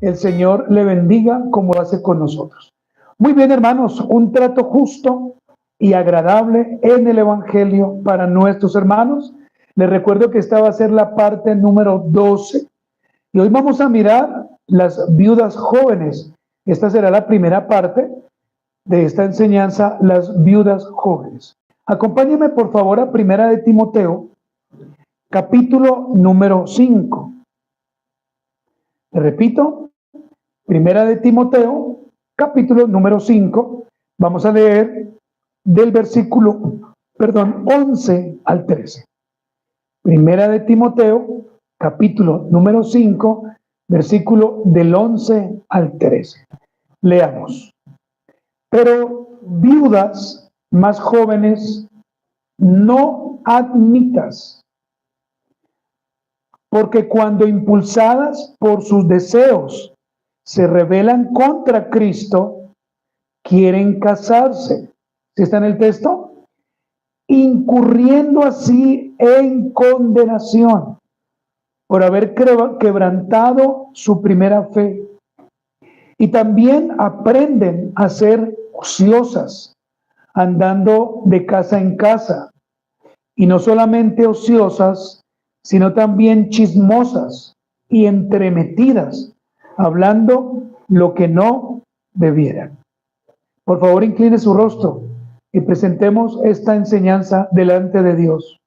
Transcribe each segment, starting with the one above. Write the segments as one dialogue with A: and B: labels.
A: El Señor le bendiga como lo hace con nosotros. Muy bien, hermanos, un trato justo y agradable en el Evangelio para nuestros hermanos. Les recuerdo que esta va a ser la parte número 12. Y hoy vamos a mirar las viudas jóvenes. Esta será la primera parte de esta enseñanza, las viudas jóvenes. Acompáñenme por favor a Primera de Timoteo, capítulo número 5. Le repito, Primera de Timoteo, capítulo número 5. Vamos a leer del versículo, 11 al 13. Primera de Timoteo, capítulo número 5, versículo del 11 al 13. Leamos. Pero viudas más jóvenes no admitas, porque cuando impulsadas por sus deseos se rebelan contra Cristo, quieren casarse. ¿Sí está en el texto? Incurriendo así en condenación por haber quebrantado su primera fe. Y también aprenden a ser ociosas, andando de casa en casa. Y no solamente ociosas, sino también chismosas y entremetidas, hablando lo que no debieran. Por favor, incline su rostro y presentemos esta enseñanza delante de Dios.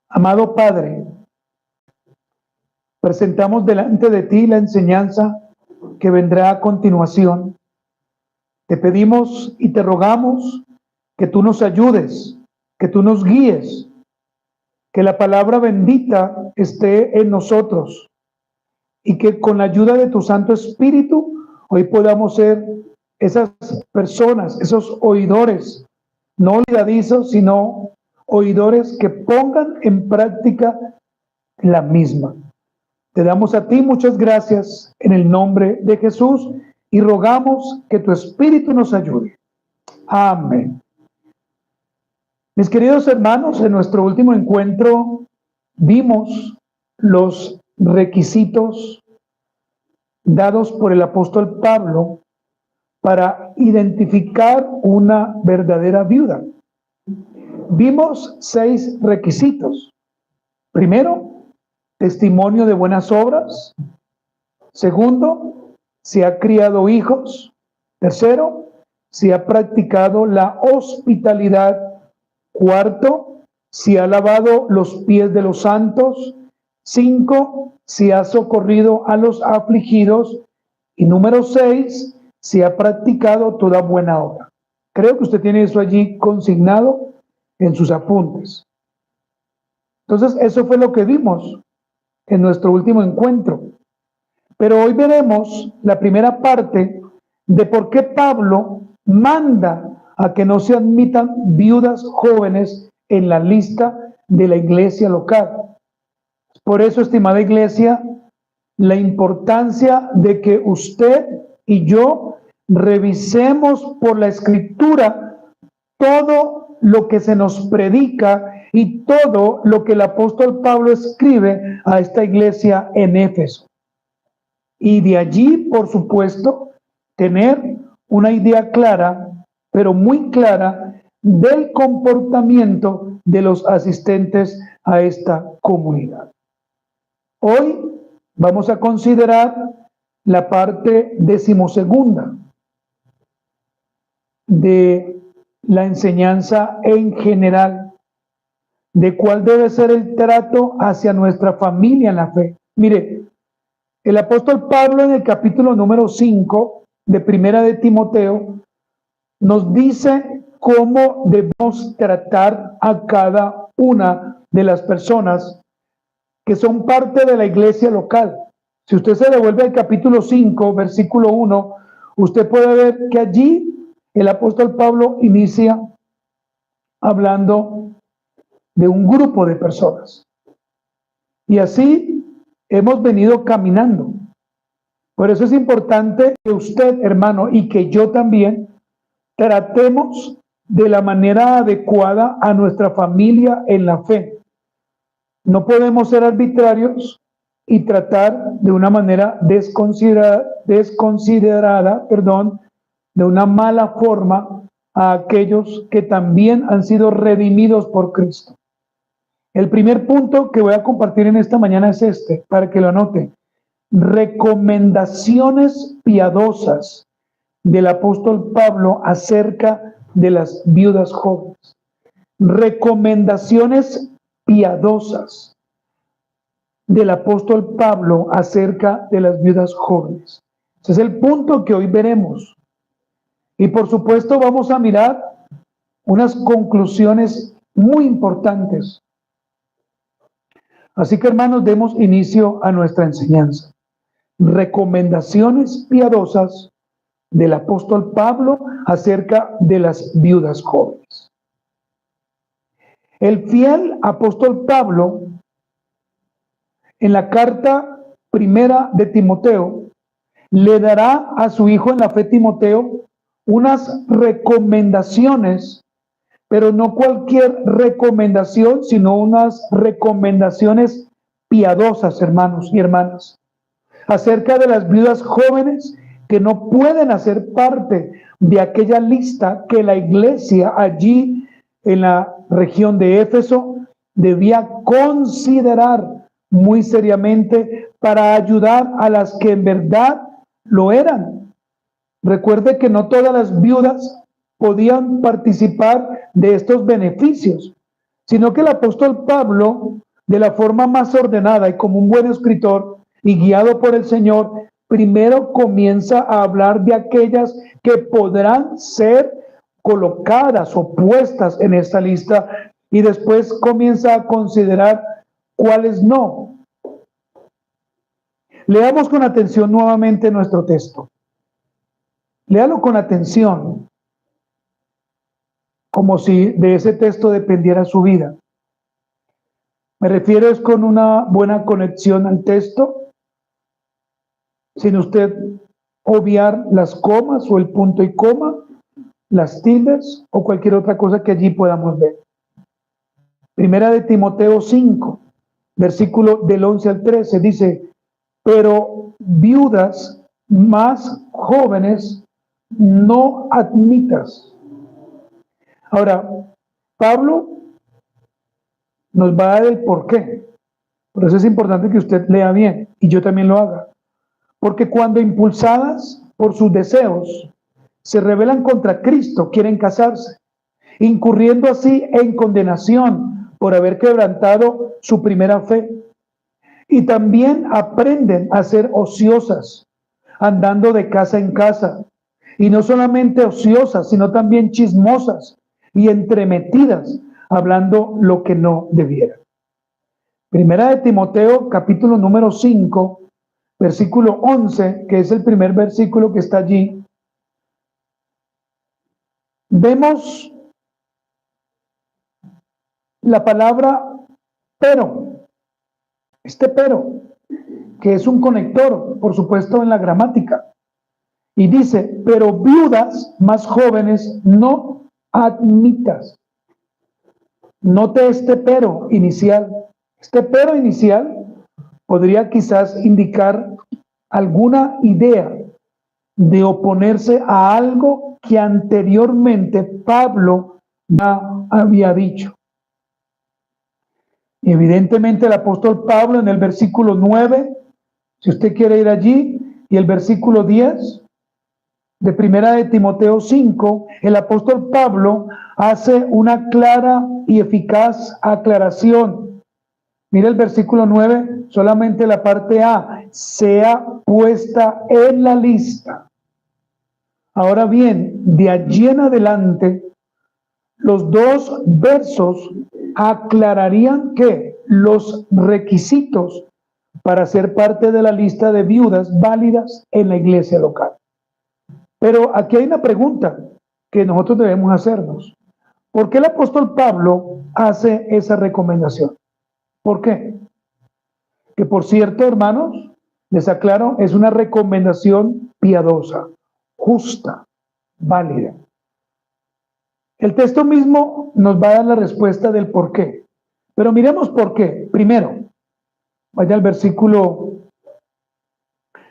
A: Amado Padre, presentamos delante de ti la enseñanza que vendrá a continuación. Te pedimos y te rogamos que tú nos ayudes, que tú nos guíes, que la palabra bendita esté en nosotros y que con la ayuda de tu Santo Espíritu hoy podamos ser esas personas, esos oidores, no olvidadizos, sino oidores que pongan en práctica la misma. Te damos a ti muchas gracias en el nombre de Jesús y rogamos que tu Espíritu nos ayude. Amén. Mis queridos hermanos, en nuestro último encuentro vimos los requisitos dados por el apóstol Pablo para identificar una verdadera viuda. Vimos 6 requisitos. Primero, testimonio de buenas obras. Segundo, si ha criado hijos. Tercero, si ha practicado la hospitalidad. Cuarto, si ha lavado los pies de los santos. 5, si ha socorrido a los afligidos. Y número 6, si ha practicado toda buena obra. Creo que usted tiene eso allí consignado en sus apuntes. Entonces, eso fue lo que vimos en nuestro último encuentro. Pero hoy veremos la primera parte de por qué Pablo manda a que no se admitan viudas jóvenes en la lista de la iglesia local. Por eso, estimada iglesia, la importancia de que usted y yo revisemos por la Escritura todo lo que se nos predica y todo lo que el apóstol Pablo escribe a esta iglesia en Éfeso. Y de allí, por supuesto, tener una idea clara, pero muy clara, del comportamiento de los asistentes a esta comunidad. Hoy vamos a considerar la parte 12ª de la enseñanza en general, de cuál debe ser el trato hacia nuestra familia en la fe. Mire, el apóstol Pablo en el capítulo número 5 de Primera de Timoteo nos dice cómo debemos tratar a cada una de las personas que son parte de la iglesia local. Si usted se devuelve al capítulo 5, versículo 1, usted puede ver que allí el apóstol Pablo inicia hablando de un grupo de personas. Y así hemos venido caminando. Por eso es importante que usted, hermano, y que yo también tratemos de la manera adecuada a nuestra familia en la fe. No podemos ser arbitrarios y tratar de una manera desconsiderada, de una mala forma a aquellos que también han sido redimidos por Cristo. El primer punto que voy a compartir en esta mañana es este, para que lo anoten. Recomendaciones piadosas del apóstol Pablo acerca de las viudas jóvenes. Recomendaciones piadosas del apóstol Pablo acerca de las viudas jóvenes. Ese es el punto que hoy veremos. Y por supuesto vamos a mirar unas conclusiones muy importantes. Así que, hermanos, demos inicio a nuestra enseñanza. Recomendaciones piadosas del apóstol Pablo acerca de las viudas jóvenes. El fiel apóstol Pablo, en la carta primera de Timoteo, le dará a su hijo en la fe Timoteo unas recomendaciones, pero no cualquier recomendación, sino unas recomendaciones piadosas, hermanos y hermanas, acerca de las viudas jóvenes que no pueden hacer parte de aquella lista que la iglesia allí en la región de Éfeso debía considerar muy seriamente para ayudar a las que en verdad lo eran. Recuerde que no todas las viudas podían participar de estos beneficios, sino que el apóstol Pablo, de la forma más ordenada y como un buen escritor y guiado por el Señor, primero comienza a hablar de aquellas que podrán ser colocadas o puestas en esta lista y después comienza a considerar cuáles no. Leamos con atención nuevamente nuestro texto. Léalo con atención, como si de ese texto dependiera su vida. Me refiero es con una buena conexión al texto, sin usted obviar las comas o el punto y coma, las tildes o cualquier otra cosa que allí podamos ver. Primera de Timoteo 5, versículo del 11 al 13, dice: pero viudas más jóvenes no admitas. Ahora, Pablo nos va a dar el porqué. Por eso es importante que usted lea bien y yo también lo haga. Porque cuando impulsadas por sus deseos se rebelan contra Cristo, quieren casarse, incurriendo así en condenación por haber quebrantado su primera fe. Y también aprenden a ser ociosas, andando de casa en casa. Y no solamente ociosas, sino también chismosas y entremetidas, hablando lo que no debieran. Primera de Timoteo, capítulo número 5, versículo 11, que es el primer versículo que está allí. Vemos la palabra pero. Este pero, que es un conector, por supuesto, en la gramática. Y dice: pero viudas más jóvenes no admitas. Note este pero inicial. Este pero inicial podría quizás indicar alguna idea de oponerse a algo que anteriormente Pablo ya había dicho. Evidentemente el apóstol Pablo en el versículo 9, si usted quiere ir allí, y el versículo 10 de primera de Timoteo 5, el apóstol Pablo hace una clara y eficaz aclaración. Mira el versículo 9, solamente la parte A: sea puesta en la lista. Ahora bien, de allí en adelante, los dos versos aclararían que los requisitos para ser parte de la lista de viudas válidas en la iglesia local. Pero aquí hay una pregunta que nosotros debemos hacernos. ¿Por qué el apóstol Pablo hace esa recomendación? ¿Por qué? Que por cierto, hermanos, les aclaro, es una recomendación piadosa, justa, válida. El texto mismo nos va a dar la respuesta del por qué. Pero miremos por qué. Primero, Vaya al versículo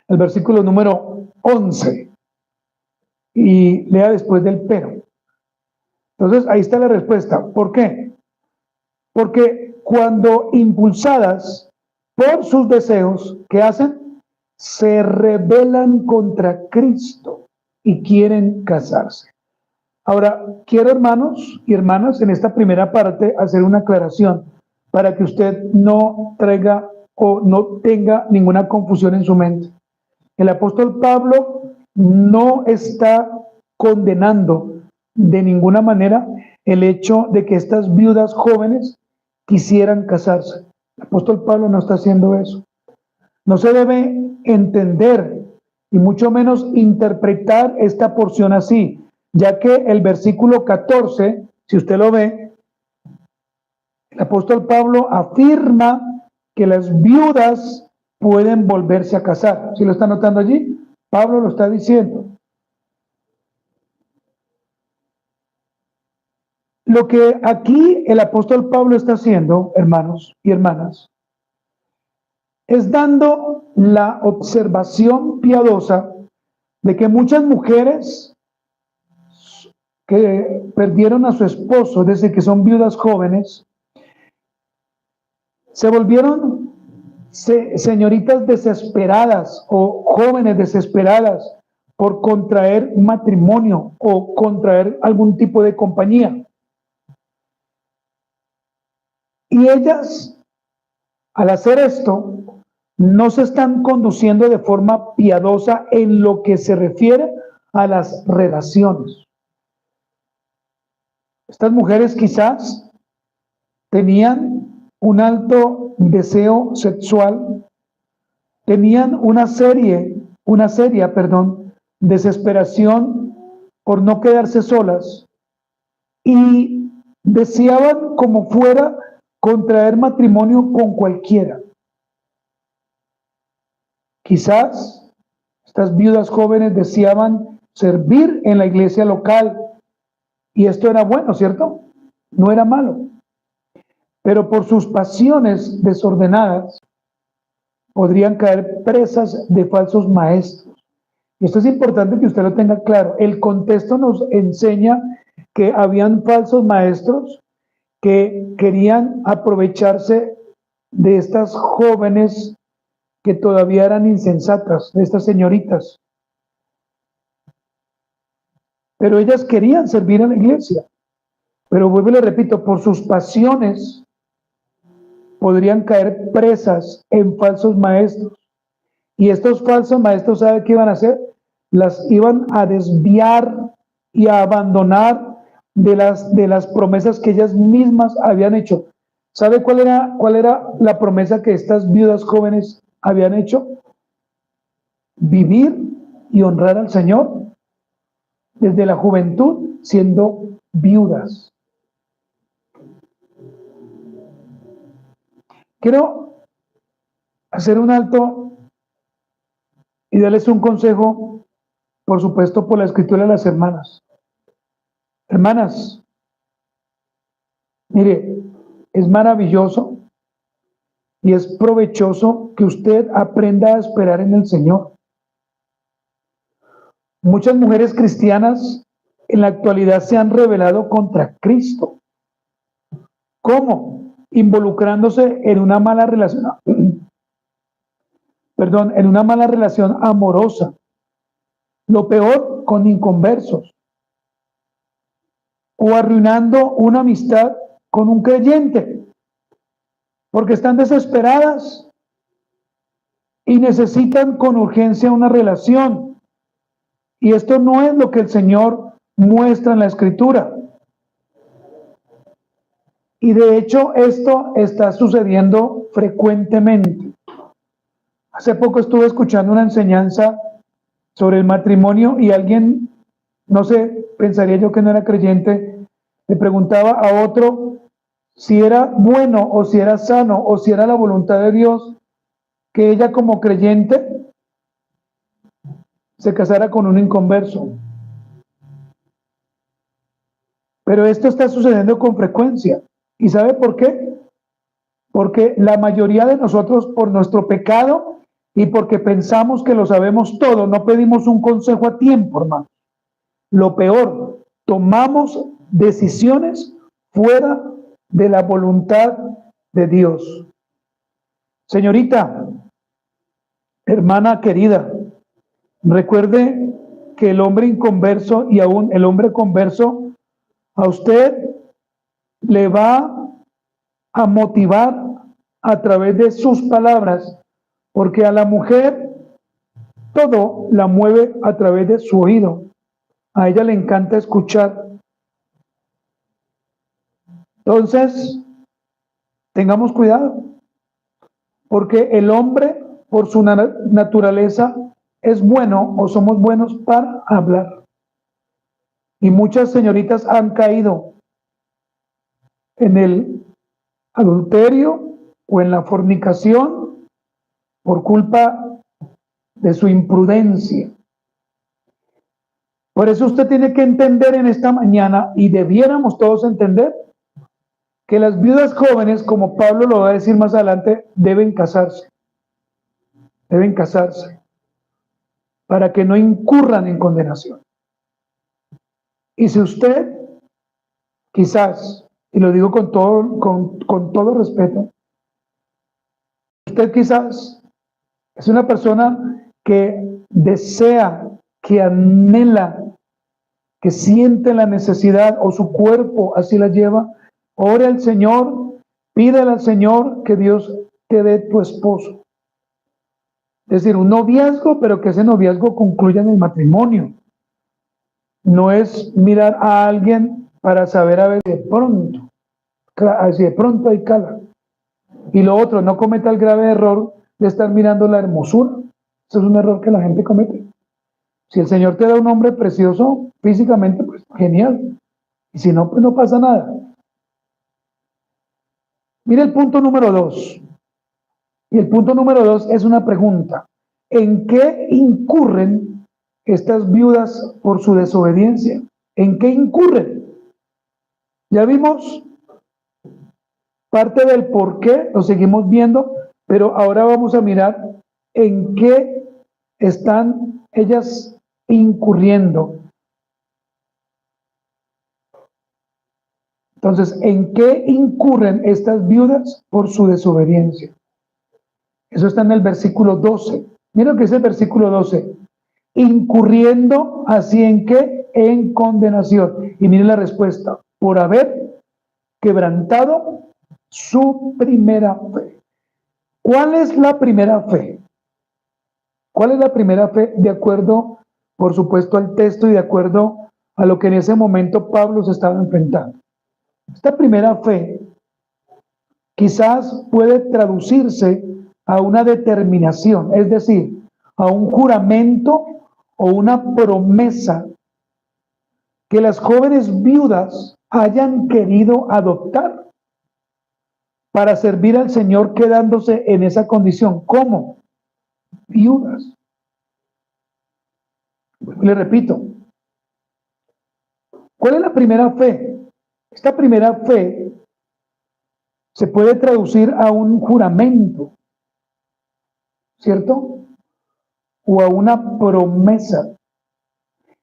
A: número 11 y lea después del pero. Entonces, ahí está la respuesta. ¿Por qué? Porque cuando impulsadas por sus deseos, ¿qué hacen? Se rebelan contra Cristo y quieren casarse. Ahora, quiero, hermanos y hermanas, en esta primera parte hacer una aclaración para que usted no traiga o no tenga ninguna confusión en su mente. El apóstol Pablo no está condenando de ninguna manera el hecho de que estas viudas jóvenes quisieran casarse. El apóstol Pablo no está haciendo eso. No se debe entender y mucho menos interpretar esta porción así, ya que el versículo 14, si usted lo ve, el apóstol Pablo afirma que las viudas pueden volverse a casar. ¿Sí lo está notando allí? Pablo lo está diciendo. Lo que aquí el apóstol Pablo está haciendo, hermanos y hermanas, es dando la observación piadosa de que muchas mujeres que perdieron a su esposo, desde que son viudas jóvenes, se volvieron señoritas desesperadas o jóvenes desesperadas por contraer matrimonio o contraer algún tipo de compañía. Y ellas, al hacer esto, no se están conduciendo de forma piadosa en lo que se refiere a las relaciones. Estas mujeres quizás tenían un alto deseo sexual, tenían una seria, desesperación por no quedarse solas y deseaban como fuera contraer matrimonio con cualquiera. Quizás estas viudas jóvenes deseaban servir en la iglesia local y esto era bueno, ¿cierto? No era malo. Pero por sus pasiones desordenadas podrían caer presas de falsos maestros. Y esto es importante que usted lo tenga claro. El contexto nos enseña que habían falsos maestros que querían aprovecharse de estas jóvenes que todavía eran insensatas, de estas señoritas. Pero ellas querían servir a la iglesia. Pero vuelvo y le repito, por sus pasiones podrían caer presas en falsos maestros. Y estos falsos maestros, ¿sabe qué iban a hacer? Las iban a desviar y a abandonar de las promesas que ellas mismas habían hecho. ¿Sabe cuál era la promesa que estas viudas jóvenes habían hecho? Vivir y honrar al Señor desde la juventud siendo viudas. Quiero hacer un alto y darles un consejo, por supuesto, por la escritura de las hermanas. Hermanas, mire, es maravilloso y es provechoso que usted aprenda a esperar en el Señor. Muchas mujeres cristianas en la actualidad se han rebelado contra Cristo. ¿Cómo? Involucrándose en una mala relación, en una mala relación amorosa. Lo peor, con inconversos. O arruinando una amistad con un creyente, porque están desesperadas y necesitan con urgencia una relación. Y esto no es lo que el Señor muestra en la Escritura. Y de hecho esto está sucediendo frecuentemente. Hace poco estuve escuchando una enseñanza sobre el matrimonio y alguien, no sé, pensaría yo que no era creyente, le preguntaba a otro si era bueno o si era sano o si era la voluntad de Dios que ella como creyente se casara con un inconverso. Pero esto está sucediendo con frecuencia. ¿Y sabe por qué? porque la mayoría de nosotros, por nuestro pecado y porque pensamos que lo sabemos todo, no pedimos un consejo a tiempo, hermano. Lo peor, tomamos decisiones fuera de la voluntad de Dios. Señorita, hermana querida, recuerde que el hombre inconverso y aún el hombre converso a usted le va a motivar a través de sus palabras, porque a la mujer todo la mueve a través de su oído. A ella le encanta escuchar. Entonces, tengamos cuidado, porque el hombre, por su naturaleza, es bueno o somos buenos para hablar. Y muchas señoritas han caído en el adulterio o en la fornicación por culpa de su imprudencia. Por eso usted tiene que entender en esta mañana, y debiéramos todos entender, que las viudas jóvenes, como Pablo lo va a decir más adelante, deben casarse. Deben casarse para que no incurran en condenación. Y si usted, quizás, y lo digo con todo respeto, usted quizás es una persona que desea, que anhela, que siente la necesidad o su cuerpo así la lleva, ore al Señor, pídele al Señor que Dios te dé tu esposo. Es decir, un noviazgo, pero que ese noviazgo concluya en el matrimonio. No es mirar a alguien para saber a ver de pronto, así de pronto hay cala. Y lo otro, no cometa el grave error de estar mirando la hermosura. Eso es un error que la gente comete. Si el Señor te da un hombre precioso físicamente, pues genial. Y si no, pues no pasa nada. Mire el punto número 2. Y el punto número 2 es una pregunta. ¿En qué incurren estas viudas por su desobediencia? ¿En qué incurren? Ya vimos parte del por qué, lo seguimos viendo, pero ahora vamos a mirar en qué están ellas incurriendo. Entonces, ¿en qué incurren estas viudas por su desobediencia? Eso está en el versículo 12. Mira lo que dice el versículo 12. Incurriendo así en qué? En condenación. Y mire la respuesta. Por haber quebrantado su primera fe. ¿Cuál es la primera fe? ¿Cuál es la primera fe? De acuerdo, por supuesto, al texto y de acuerdo a lo que en ese momento Pablo se estaba enfrentando. Esta primera fe quizás puede traducirse a una determinación, es decir, a un juramento o una promesa que las jóvenes viudas hayan querido adoptar para servir al Señor quedándose en esa condición. ¿Cómo? Viudas. Le repito, ¿cuál es la primera fe? Esta primera fe se puede traducir a un juramento, ¿cierto? O a una promesa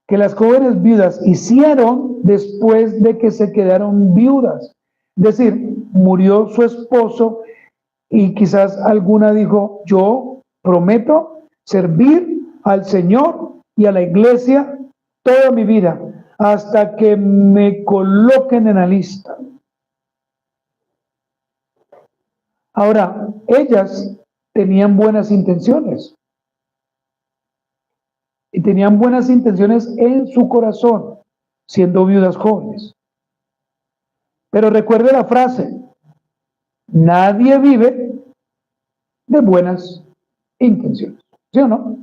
A: que las jóvenes viudas hicieron después de que se quedaron viudas. Es decir, murió su esposo y quizás alguna dijo, yo prometo servir al Señor y a la iglesia toda mi vida hasta que me coloquen en la lista. Ahora, ellas tenían buenas intenciones. Y tenían buenas intenciones en su corazón, siendo viudas jóvenes. Pero recuerde la frase, nadie vive de buenas intenciones. ¿Sí o no?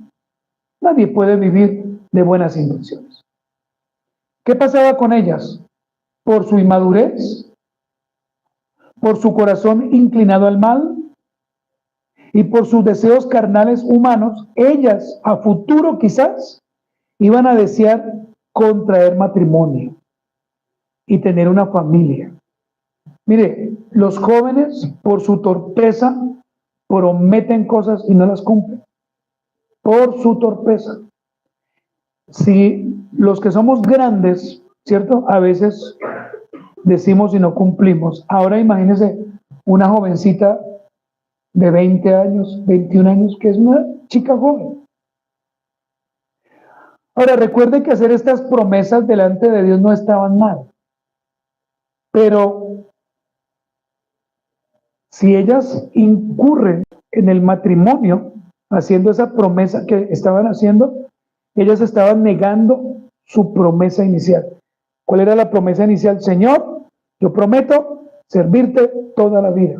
A: Nadie puede vivir de buenas intenciones. ¿Qué pasaba con ellas? Por su inmadurez, por su corazón inclinado al mal y por sus deseos carnales humanos, ellas a futuro quizás iban a desear contraer matrimonio y tener una familia. Mire, los jóvenes por su torpeza prometen cosas y no las cumplen. Por su torpeza. Si los que somos grandes, ¿cierto? A veces decimos y no cumplimos. Ahora imagínense una jovencita de 20 años, 21 años, que es una chica joven. Ahora recuerde que hacer estas promesas delante de Dios no estaban mal. Pero si ellas incurren en el matrimonio, haciendo esa promesa que estaban haciendo, ellas estaban negando su promesa inicial. ¿Cuál era la promesa inicial? Señor, yo prometo servirte toda la vida.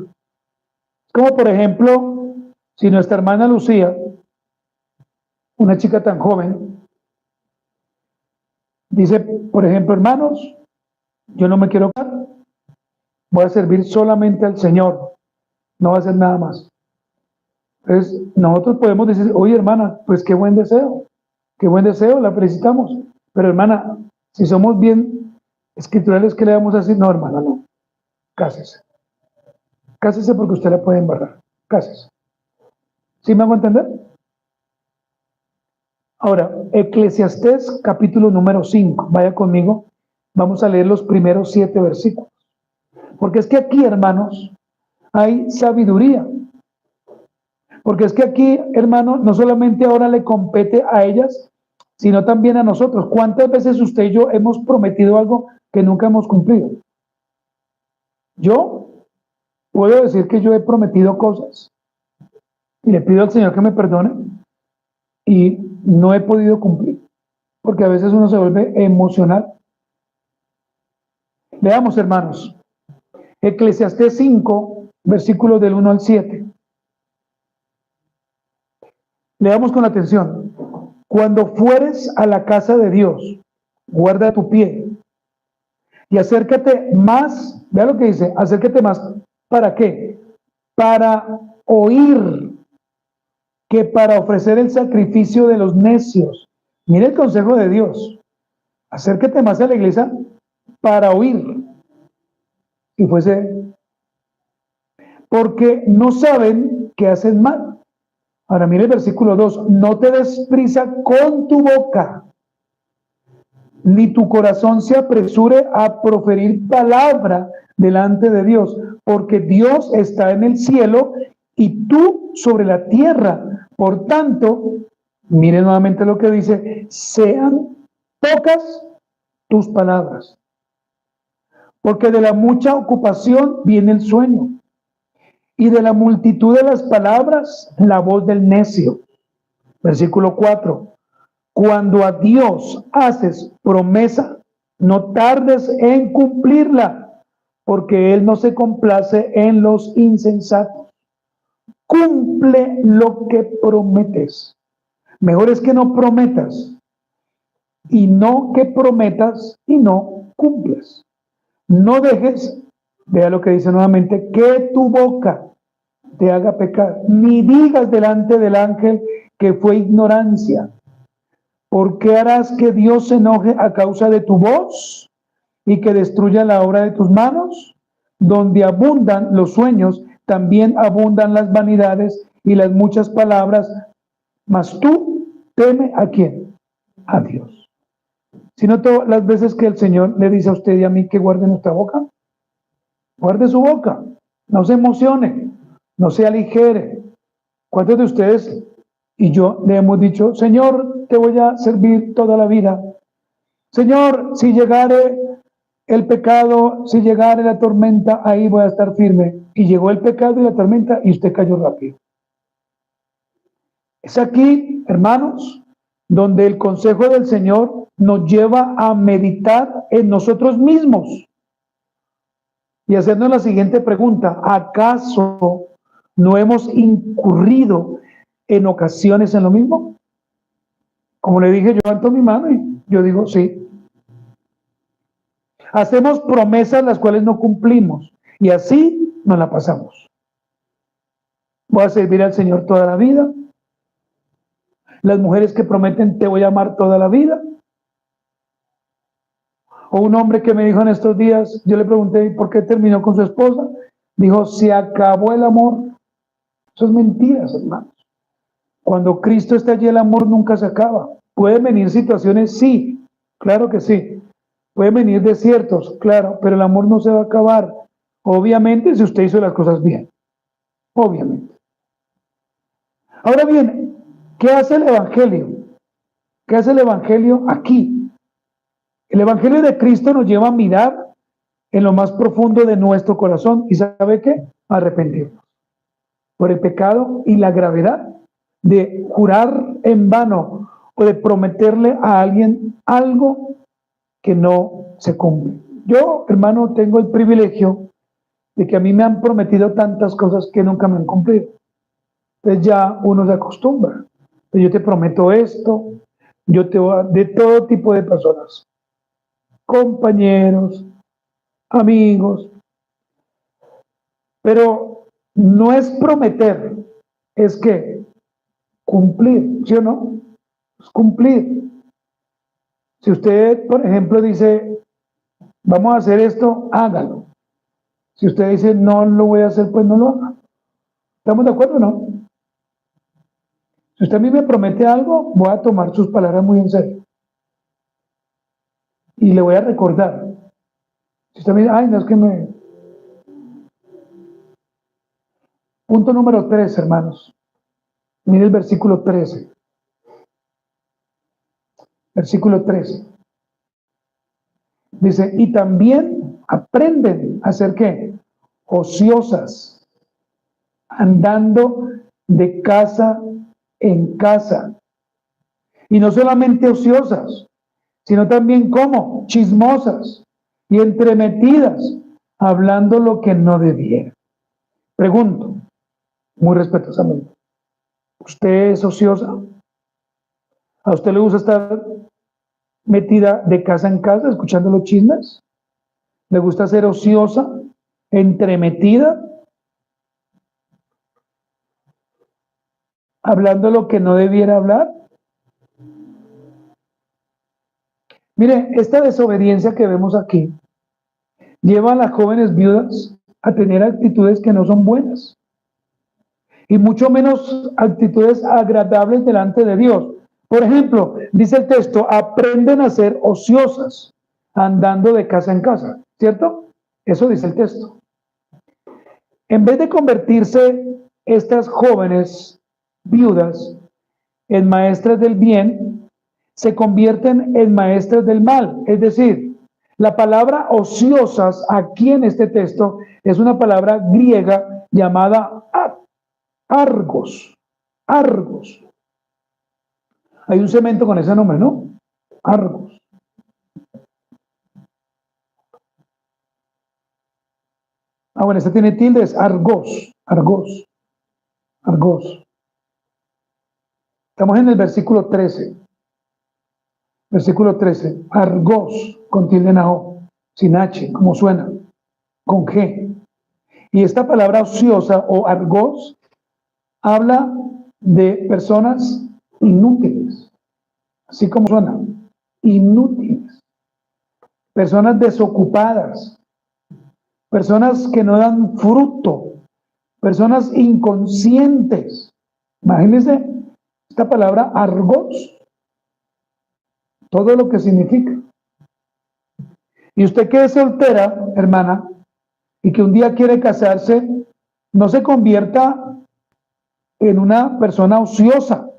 A: Como por ejemplo, si nuestra hermana Lucía, una chica tan joven, dice, por ejemplo, hermanos, yo no me quiero casar, voy a servir solamente al Señor, no va a hacer nada más. Entonces, nosotros podemos decir, oye hermana, pues qué buen deseo, la felicitamos. Pero hermana, si somos bien escriturales, ¿qué le vamos a decir? No, hermana, no, cásese. Cásese porque usted la puede embarrar, cásese. ¿Sí me hago entender? Ahora, Eclesiastés capítulo número 5, vaya conmigo, vamos a leer los primeros 7 versículos. Porque es que aquí, hermanos, hay sabiduría. Porque es que aquí, hermano, no solamente ahora le compete a ellas, sino también a nosotros. ¿Cuántas veces usted y yo hemos prometido algo que nunca hemos cumplido? Yo puedo decir que yo he prometido cosas y le pido al Señor que me perdone y no he podido cumplir, porque a veces uno se vuelve emocional. Veamos, hermanos, Eclesiastés 5, versículos del 1 al 7. Leamos con atención. Cuando fueres a la casa de Dios, guarda tu pie y acércate más, vea lo que dice, acércate más, ¿para qué? Para oír que para ofrecer el sacrificio de los necios. Mire el consejo de Dios, acércate más a la iglesia para oír, si fuese, porque no saben que hacen mal. Ahora mire el versículo 2, no te des prisa con tu boca, ni tu corazón se apresure a proferir palabra delante de Dios, porque Dios está en el cielo y tú sobre la tierra. Por tanto, miren nuevamente lo que dice, sean pocas tus palabras, porque de la mucha ocupación viene el sueño, y de la multitud de las palabras, la voz del necio. Versículo 4. Cuando a Dios haces promesa, no tardes en cumplirla, porque Él no se complace en los insensatos. Cumple lo que prometes. Mejor es que no prometas, y no que prometas y no cumples. No dejes, vea lo que dice nuevamente, que tu boca te haga pecar, ni digas delante del ángel que fue ignorancia. ¿Por qué harás que Dios se enoje a causa de tu voz y que destruya la obra de tus manos? Donde abundan los sueños, también abundan las vanidades y las muchas palabras, mas tú teme ¿a quién? A Dios. Sino todas las veces que el Señor le dice a usted y a mí que guarde nuestra boca, guarde su boca, no se emocione, no se aligere. ¿Cuántos de ustedes y yo le hemos dicho, Señor, te voy a servir toda la vida? Señor, si llegare el pecado, si llegare la tormenta, ahí voy a estar firme. Y llegó el pecado y la tormenta y usted cayó rápido. Es aquí, hermanos, donde el consejo del Señor nos lleva a meditar en nosotros mismos y hacernos la siguiente pregunta: ¿acaso no hemos incurrido en ocasiones en lo mismo? Como le dije, yo levanto mi mano y yo digo sí. Hacemos promesas las cuales no cumplimos y así nos la pasamos. Voy a servir al Señor toda la vida. Las mujeres que prometen te voy a amar toda la vida. O un hombre que me dijo en estos días, yo le pregunté por qué terminó con su esposa, dijo, se acabó el amor. Eso es mentiras, hermanos. Cuando Cristo está allí, el amor nunca se acaba. Pueden venir situaciones, sí, claro que sí. Pueden venir desiertos, claro, pero el amor no se va a acabar. Obviamente, si usted hizo las cosas bien. Obviamente. Ahora bien, ¿qué hace el Evangelio? ¿Qué hace el Evangelio aquí? El Evangelio de Cristo nos lleva a mirar en lo más profundo de nuestro corazón y ¿sabe qué? Arrepentirnos por el pecado y la gravedad de jurar en vano o de prometerle a alguien algo que no se cumple. Yo, hermano, tengo el privilegio de que a mí me han prometido tantas cosas que nunca me han cumplido. Entonces ya uno se acostumbra. Yo te prometo esto, yo te voy a, de todo tipo de personas, compañeros, amigos, pero no es prometer, es que cumplir, ¿sí o no? Es cumplir. Si usted, por ejemplo, dice, vamos a hacer esto, hágalo. Si usted dice, no lo voy a hacer, pues no lo haga. ¿Estamos de acuerdo o no? Si usted a mí me promete algo, voy a tomar sus palabras muy en serio. Y le voy a recordar. Si usted me dice, ay, no es que me... Punto número 3, hermanos. Mire el versículo 13. Versículo 13. Dice, y también aprenden a ser ¿qué? Ociosas, andando de casa en casa. Y no solamente ociosas, sino también como chismosas y entremetidas, hablando lo que no debiera. Pregunto, muy respetuosamente, ¿usted es ociosa? ¿A usted le gusta estar metida de casa en casa escuchando los chismes? ¿Le gusta ser ociosa, entremetida, hablando lo que no debiera hablar? Mire, esta desobediencia que vemos aquí lleva a las jóvenes viudas a tener actitudes que no son buenas y mucho menos actitudes agradables delante de Dios. Por ejemplo, dice el texto, aprenden a ser ociosas, andando de casa en casa, ¿cierto? Eso dice el texto. En vez de convertirse estas jóvenes viudas en maestras del bien, se convierten en maestras del mal. Es decir, la palabra ociosas aquí en este texto es una palabra griega llamada argos. Argos. Hay un cemento con ese nombre, ¿no? Argos. Ah, bueno, este tiene tildes, argos, argos, argos. Estamos en el versículo 13. Versículo 13. Argos, con tilde en O, sin H, como suena, con G. Y esta palabra ociosa o argos habla de personas inútiles, así como suena, inútiles. Personas desocupadas, personas que no dan fruto, personas inconscientes. Imagínense esta palabra argos, todo lo que significa. Y usted que es soltera, hermana, y que un día quiere casarse, no se convierta en una persona ociosa.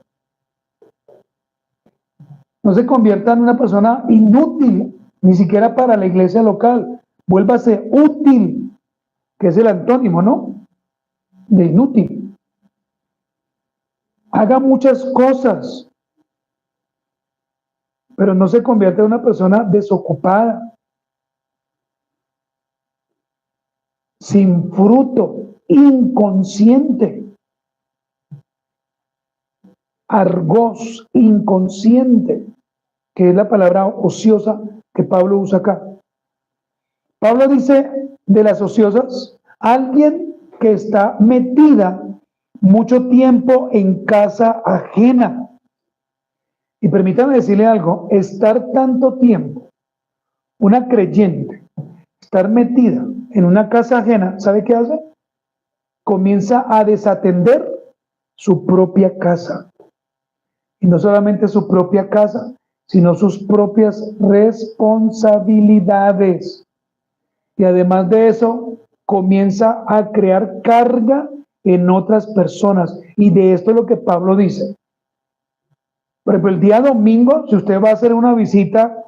A: No se convierta en una persona inútil, ni siquiera para la iglesia local. Vuélvase útil, que es el antónimo, ¿no? De inútil. Haga muchas cosas, pero no se convierta en una persona desocupada, sin fruto, inconsciente. Argos, inconsciente, que es la palabra ociosa que Pablo usa acá. Pablo dice de las ociosas, alguien que está metida mucho tiempo en casa ajena. Y permítame decirle algo, estar tanto tiempo Una creyente, estar metida en una casa ajena, ¿sabe qué hace? Comienza a desatender su propia casa. Y no solamente su propia casa, sino sus propias responsabilidades. Y además de eso, comienza a crear carga en otras personas. Y de esto es lo que Pablo dice. Por ejemplo, el día domingo, si usted va a hacer una visita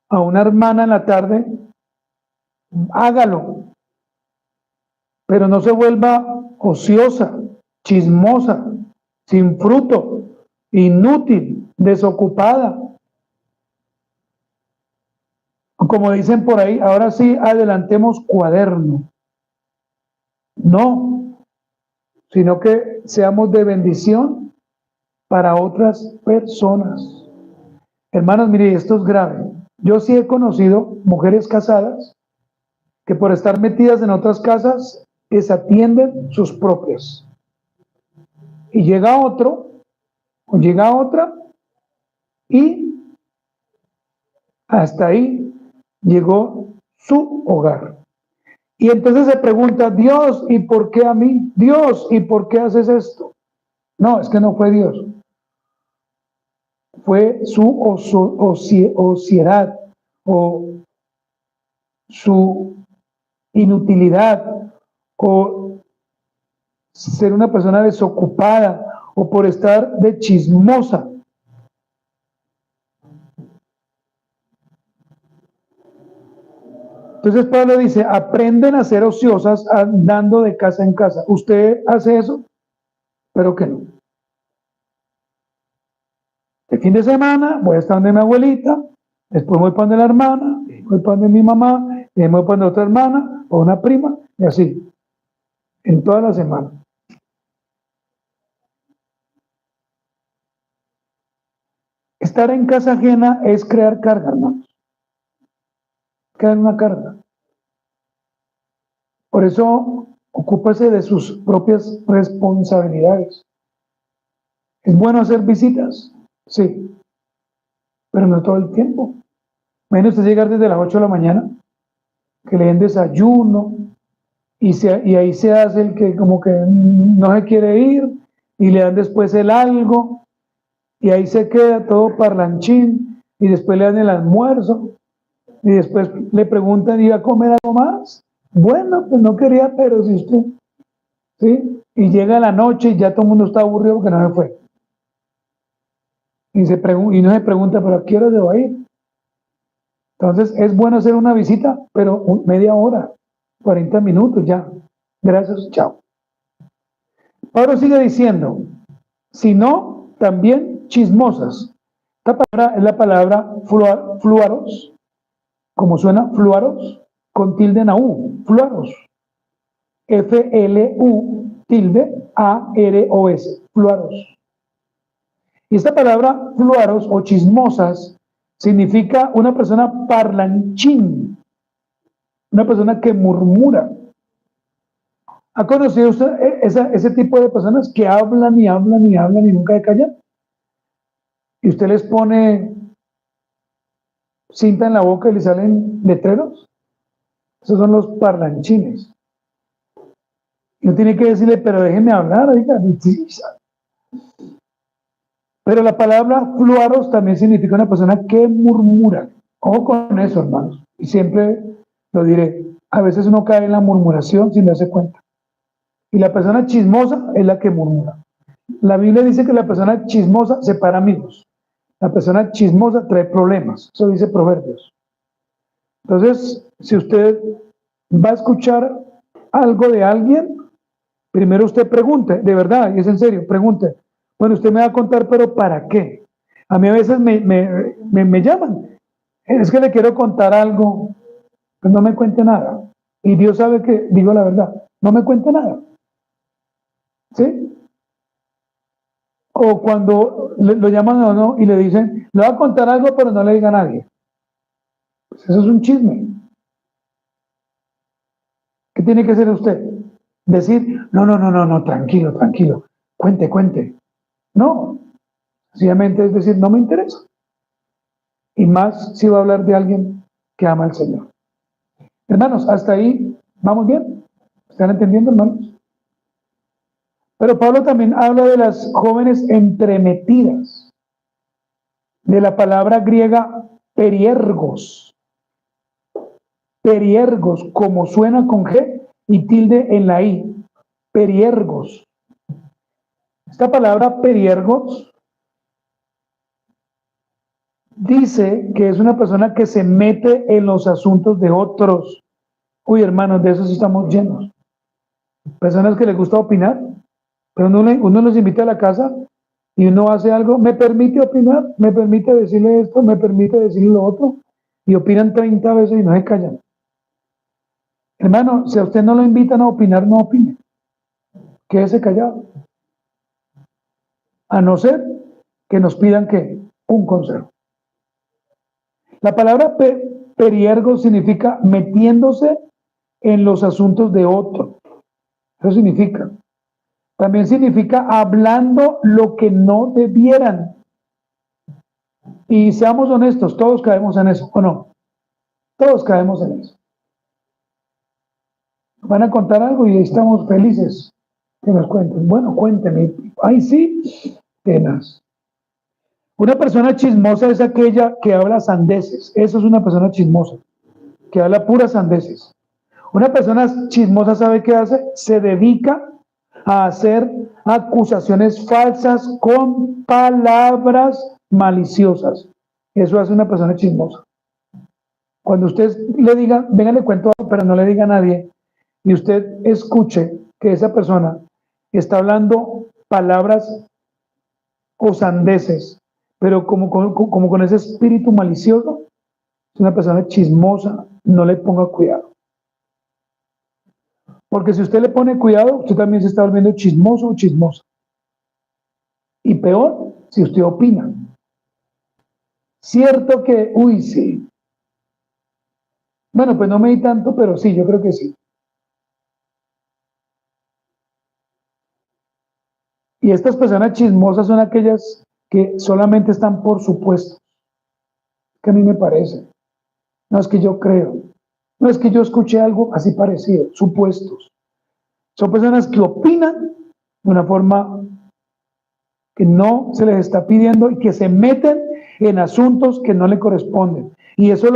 A: a una hermana en la tarde, hágalo. Pero no se vuelva ociosa, chismosa, sin fruto, inútil, desocupada. Como dicen por ahí, ahora sí, adelantemos cuaderno. No, sino que seamos de bendición para otras personas. Hermanos, mire, esto es grave. Yo sí he conocido mujeres casadas que por estar metidas en otras casas desatienden sus propias. Y llega otro, o llega otra, y hasta ahí llegó su hogar. Y entonces se pregunta, Dios, ¿y por qué a mí? Dios, ¿y por qué haces esto? No, es que no fue Dios. Fue su ociedad o su inutilidad o ser una persona desocupada o por estar de chismosa. Entonces Pablo dice, aprenden a ser ociosas andando de casa en casa. ¿Usted hace eso? Pero que no. El fin de semana voy a estar donde mi abuelita, después voy para donde la hermana, voy para donde mi mamá, y después voy para donde otra hermana o una prima, y así, en toda la semana. Estar en casa ajena es crear carga, hermanos. Crear una carga. Por eso, ocúpese de sus propias responsabilidades. ¿Es bueno hacer visitas? Sí, pero no todo el tiempo. Imagínese usted llegar desde las 8 de la mañana, que le den desayuno, y ahí se hace el que como que no se quiere ir, y le dan después el algo, y ahí se queda todo parlanchín, y después le dan el almuerzo, y después le preguntan, ¿iba a comer algo más? Bueno, pues no quería, pero si usted, ¿sí? Y llega la noche y ya todo el mundo está aburrido porque no se fue. Y no se pregunta, ¿pero a qué hora debo ir? Entonces, es bueno hacer una visita, pero media hora, 40 minutos ya. Gracias, chao. Pablo sigue diciendo, sino también chismosas. Esta palabra es la palabra fluaros, como suena fluaros, con tilde en AU, fluaros. F-L-U tilde A-R-O-S, fluaros. Y esta palabra fluaros o chismosas significa una persona parlanchín, una persona que murmura. ¿Ha conocido usted ese tipo de personas que hablan y hablan y hablan y nunca se callan? Y usted les pone cinta en la boca y le salen letreros. Esos son los parlanchines. Y uno tiene que decirle, pero déjeme hablar, oiga. Pero la palabra fluaros también significa una persona que murmura. Ojo con eso, hermanos. Y siempre lo diré. A veces uno cae en la murmuración sin darse cuenta. Y la persona chismosa es la que murmura. La Biblia dice que la persona chismosa separa amigos. La persona chismosa trae problemas. Eso dice Proverbios. Entonces, si usted va a escuchar algo de alguien, primero usted pregunte, de verdad, y es en serio, pregunte. Bueno, usted me va a contar, pero ¿para qué? A mí a veces me llaman. Es que le quiero contar algo, pues no me cuente nada. Y Dios sabe que digo la verdad, no me cuente nada. ¿Sí? O cuando lo llaman o no y le dicen, le va a contar algo, pero no le diga a nadie. Pues eso es un chisme. ¿Qué tiene que hacer usted? Decir, no, tranquilo, tranquilo, cuente. No, sencillamente es decir, no me interesa. Y más si va a hablar de alguien que ama al Señor. Hermanos, hasta ahí, ¿vamos bien? ¿Están entendiendo, hermanos? Pero Pablo también habla de las jóvenes entremetidas, de la palabra griega periergos. Periergos, como suena con G y tilde en la I. Periergos. Esta palabra periergos dice que es una persona que se mete en los asuntos de otros. Uy, hermanos, de esos estamos llenos. Personas que les gusta opinar, pero uno los invita a la casa y uno hace algo, me permite opinar, me permite decirle esto, me permite decirle lo otro, y opinan 30 veces y no se callan. Hermano, si a usted no lo invitan a opinar, no opine. Quédese callado. A no ser que nos pidan que un consejo. La palabra periergo significa metiéndose en los asuntos de otro. Eso significa. También significa hablando lo que no debieran. Y seamos honestos, todos caemos en eso, ¿o no? Todos caemos en eso. Van a contar algo y estamos felices que nos cuenten. Bueno, cuéntenme. Ay, sí, tenaz. Una persona chismosa es aquella que habla sandeces. Eso es una persona chismosa, que habla puras sandeces. Una persona chismosa, ¿sabe qué hace? Se dedica a hacer acusaciones falsas con palabras maliciosas. Eso hace una persona chismosa. Cuando usted le diga, venga, le cuento algo, pero no le diga a nadie, y usted escuche que esa persona está hablando palabras o sandeces, pero como con ese espíritu malicioso, es una persona chismosa, no le ponga cuidado. Porque si usted le pone cuidado, usted también se está volviendo chismoso o chismosa. Y peor, si usted opina. Cierto que, uy, sí. Bueno, pues no me di tanto, pero sí, yo creo que sí. Y estas personas chismosas son aquellas que solamente están por supuesto. Que a mí me parece. No es que yo creo. No es que yo escuché algo así parecido. Supuestos. Son personas que opinan de una forma que no se les está pidiendo y que se meten en asuntos que no le corresponden. Y eso es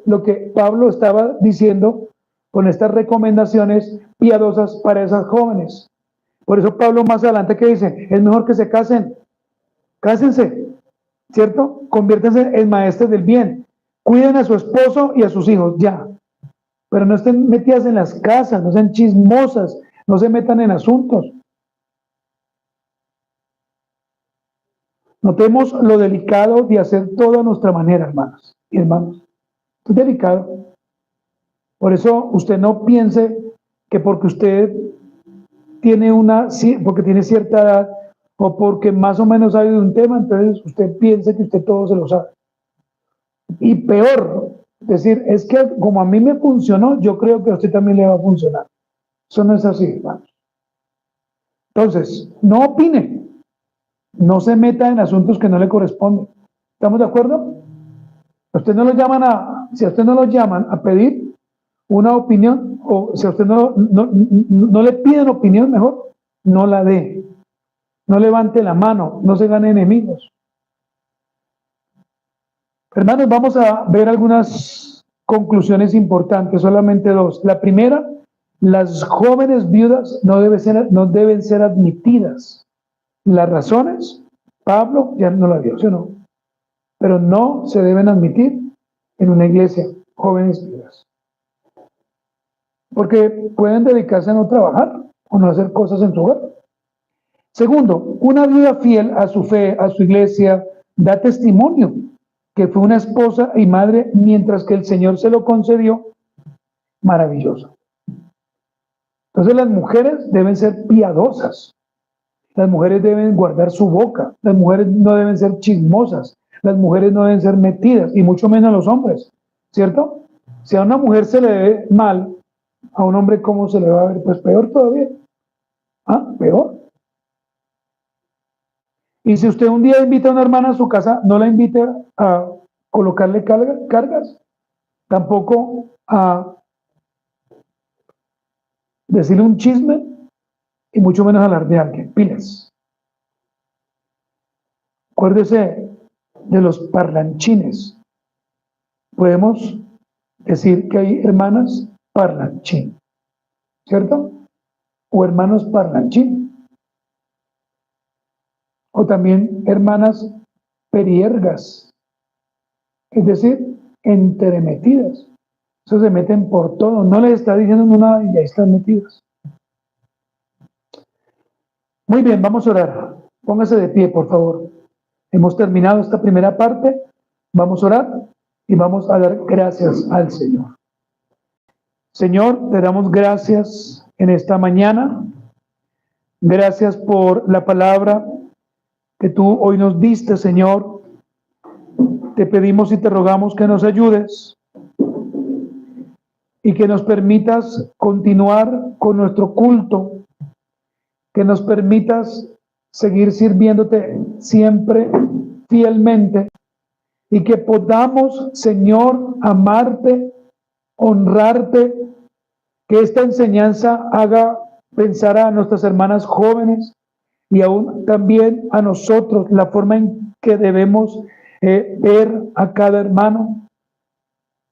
A: lo que Pablo estaba diciendo con estas recomendaciones piadosas para esas jóvenes. Por eso Pablo más adelante que dice, es mejor que se casen, cásense, ¿cierto? Conviértanse en maestros del bien, cuiden a su esposo y a sus hijos, ya. Pero no estén metidas en las casas, no sean chismosas, no se metan en asuntos. Notemos lo delicado de hacer todo a nuestra manera, hermanas y hermanos. Es delicado. Por eso usted no piense que porque usted tiene porque tiene cierta edad o porque más o menos sabe de un tema, entonces usted piense que usted todo se lo sabe. Y peor, decir, es que como a mí me funcionó, yo creo que a usted también le va a funcionar. Eso no es así, hermanos. Entonces, no opine. No se meta en asuntos que no le corresponden. ¿Estamos de acuerdo? Si a usted no lo llaman a pedir una opinión, o si a usted no le piden opinión, mejor no la dé. No levante la mano, no se gane enemigos. Hermanos, vamos a ver algunas conclusiones importantes, solamente dos. La primera, las jóvenes viudas no deben ser admitidas. Las razones, Pablo ya no las dio, ¿sí o no? Pero no se deben admitir en una iglesia, jóvenes viudas. Porque pueden dedicarse a no trabajar o no hacer cosas en su hogar. Segundo, una viuda fiel a su fe, a su iglesia, da testimonio que fue una esposa y madre mientras que el Señor se lo concedió. Maravilloso. Entonces las mujeres deben ser piadosas. Las mujeres deben guardar su boca. Las mujeres no deben ser chismosas. Las mujeres no deben ser metidas, y mucho menos los hombres, ¿cierto? Si a una mujer se le ve mal, a un hombre, ¿cómo se le va a ver? Pues peor todavía. ¿Ah? Peor. Y si usted un día invita a una hermana a su casa, no la invite a colocarle cargas. tampoco a decirle un chisme y mucho menos hablar de alguien. Pilas. Acuérdese de los parlanchines. Podemos decir que hay hermanas parlanchín, ¿cierto? O hermanos parlanchín. O también hermanas periergas, es decir, entremetidas. Eso se meten por todo, no les está diciendo nada y ya están metidas. Muy bien, vamos a orar. Póngase de pie, por favor. Hemos terminado esta primera parte. Vamos a orar y vamos a dar gracias al Señor. Señor, te damos gracias en esta mañana. Gracias por la palabra que tú hoy nos diste, Señor. Te pedimos y te rogamos que nos ayudes y que nos permitas continuar con nuestro culto, que nos permitas seguir sirviéndote siempre fielmente y que podamos, Señor, amarte, honrarte, que esta enseñanza haga pensar a nuestras hermanas jóvenes y aún también a nosotros la forma en que debemos ver a cada hermano.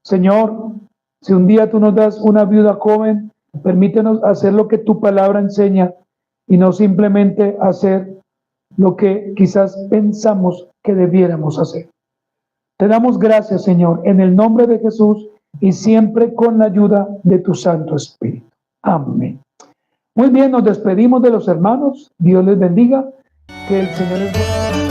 A: Señor, si un día tú nos das una viuda joven, permítenos hacer lo que tu palabra enseña y no simplemente hacer lo que quizás pensamos que debiéramos hacer. Te damos gracias, Señor, en el nombre de Jesús y siempre con la ayuda de tu Santo Espíritu. Amén. Muy bien, nos despedimos de los hermanos. Dios les bendiga. Que el Señor les bendiga.